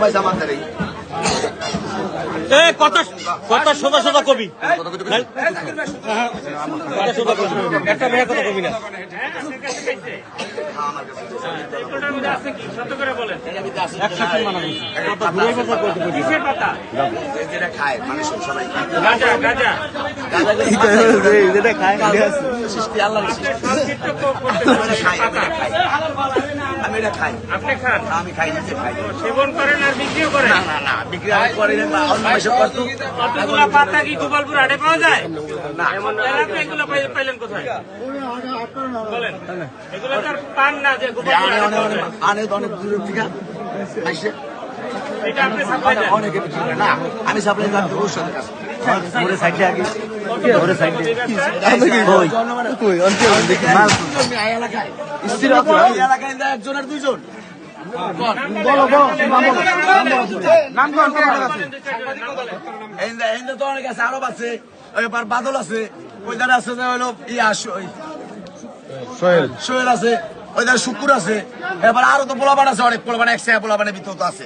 পাইছে আমাদের এই কথা সোজা সোজা কবি একটা মেয়ে কথা কবি না খায় মানুষ সবাই আমি এটা খাই। আপনি খান? আমি খাই নিজে খাই। সেবন করেন আর বিক্রিও করেন? না না না বিক্রি আমি করি না। অন্য মাসে করতো। কতগুলা পাতা কি গোপালপুর হাটে পাওয়া যায়? না তাহলে আপনি এগুলো পাইলেন কোথায়? বলেন। এগুলো তো আর পান না যে গোপালপুর হাটে পাওয়া যায়। অনেক অনেক দূরের থেকে আসে। এটা আপনি সাপ্লাই দেন? অনেকে বিক্রি করে। না আমি সাপ্লাই দিলাম তো ওর সাথে কাছে। ওরে সাইডে আগে ওরে সাইডে কই কই অন্তে দেখি মাল এই এলাকায় স্থির আছে এই এলাকায় একজন আর দুইজন বলো বলো নাম কোন আছে এই তো অনেক আছে আরব আছে এবার বাদল আছে ওই ধারে আছে যে হলো ইয়া সোহেল আছে ওই ধারে শুকুর আছে এবার আরো তো পোলাবান আছে অনেক পোলাবান একসাথে পোলাবানের ভিতর তো আছে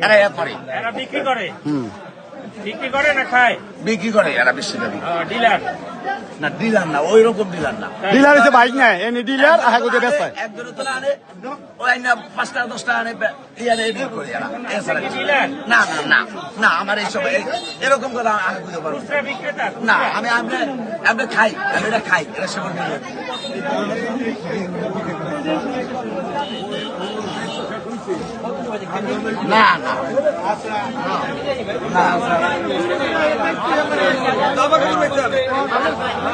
এরা এ করে এরা বিক্রি করে? বিক্রি করে না খায়? বিক্রি করে এরা বেশিরভাগই ডিলার? না ডিলার না ওই রকম ডিলার না ডিলার হচ্ছে বাইক নেয় এনে ডিলার আগে কোথায় ব্যস্ত একজনের তো আনে ওই না 5টা 10টা আনে ইয়ারে এডিট করে এরা এছাড়া কিছু না। ডিলার? না না না না আমার এইসব এরকম কথা আগে বুঝতে পারবো খুচরা বিক্রেতা? না আমি আমরা খাই আমি এটা খাই এটা সেবন করি না না না